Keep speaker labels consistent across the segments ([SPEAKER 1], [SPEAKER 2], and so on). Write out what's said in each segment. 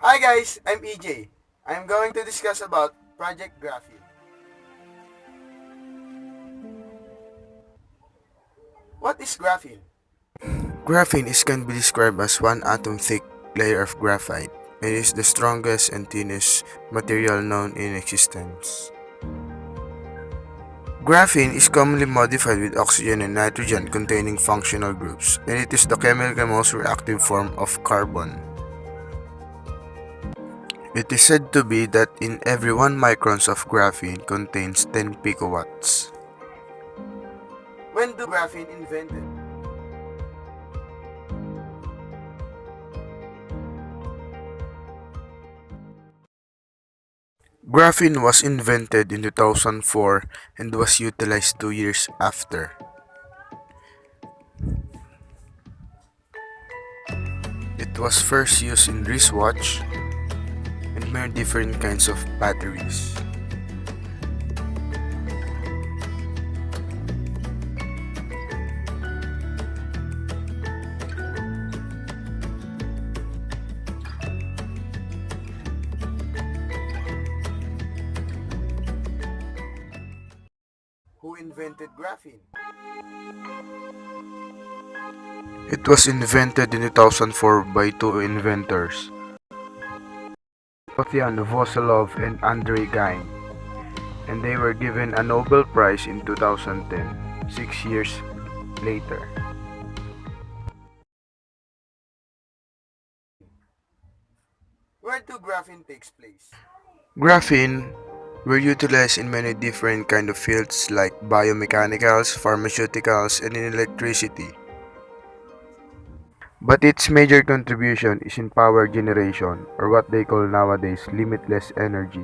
[SPEAKER 1] Hi guys, I'm EJ. I'm going to discuss about Project Graphene. What is graphene? Graphene can be described as one atom thick layer of graphite. It is the strongest and thinnest material known in existence. Graphene is commonly modified with oxygen and nitrogen containing functional groups, and it is the chemically most reactive form of carbon. It is said to be that in every 1 microns of graphene contains 10 picowatts. When do graphene invented? Graphene was invented in 2004 and was utilized 2 years after. It was first used in wristwatch and many different kinds of batteries. Who invented graphene? It was invented in 2004 by two inventors, Othyan Vosolov and Andrei Geim, and they were given a Nobel Prize in 2010, 6 years later. Where do graphene takes place? Graphene were utilized in many different kind of fields like biomechanicals, pharmaceuticals, and in electricity. But its major contribution is in power generation, or what they call nowadays limitless energy.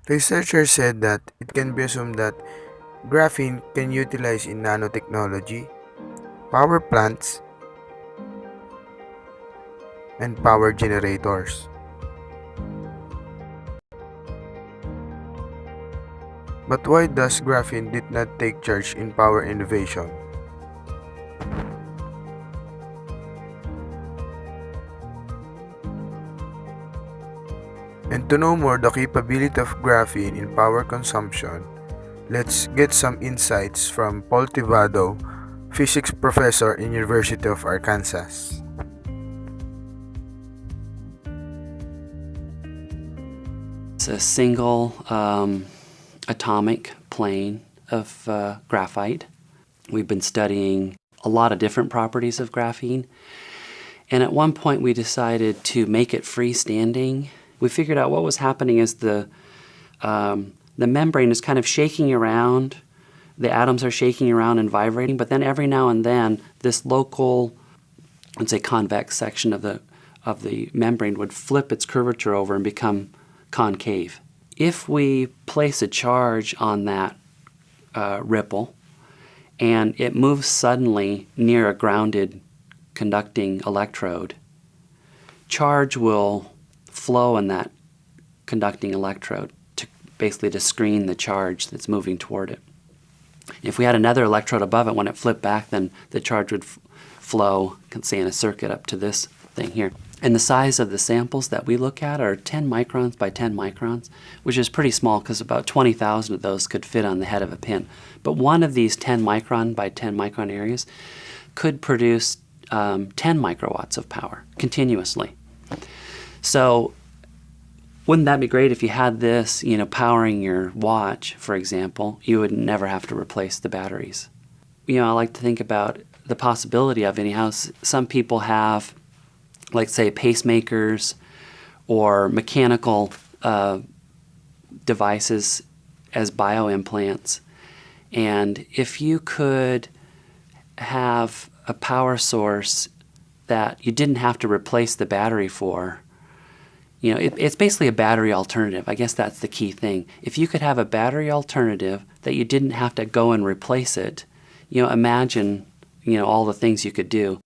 [SPEAKER 1] Researchers said that it can be assumed that graphene can utilize in nanotechnology, power plants, and power generators. But why does graphene did not take charge in power innovation? And to know more the capability of graphene in power consumption, let's get some insights from Paul Tivado, physics professor in University of Arkansas.
[SPEAKER 2] It's a single atomic plane of graphite. We've been studying a lot of different properties of graphene, and at one point we decided to make it freestanding. We figured out what was happening is the membrane is kind of shaking around, the atoms are shaking around and vibrating, but then every now and then this local, let's say convex section of the membrane would flip its curvature over and become concave. If we place a charge on that ripple and it moves suddenly near a grounded conducting electrode, charge will flow in that conducting electrode to basically to screen the charge that's moving toward it. If we had another electrode above it, when it flipped back, then the charge would flow, say in a circuit up to this thing here. And the size of the samples that we look at are 10 microns by 10 microns, which is pretty small because about 20,000 of those could fit on the head of a pin. But one of these 10 micron by 10 micron areas could produce 10 microwatts of power continuously. So wouldn't that be great if you had this, powering your watch, for example? You would never have to replace the batteries. I like to think about the possibility of anyhow. Some people have, like say, pacemakers or mechanical devices as bioimplants. And if you could have a power source that you didn't have to replace the battery for, it's basically a battery alternative. I guess that's the key thing. If you could have a battery alternative that you didn't have to go and replace it, imagine, all the things you could do.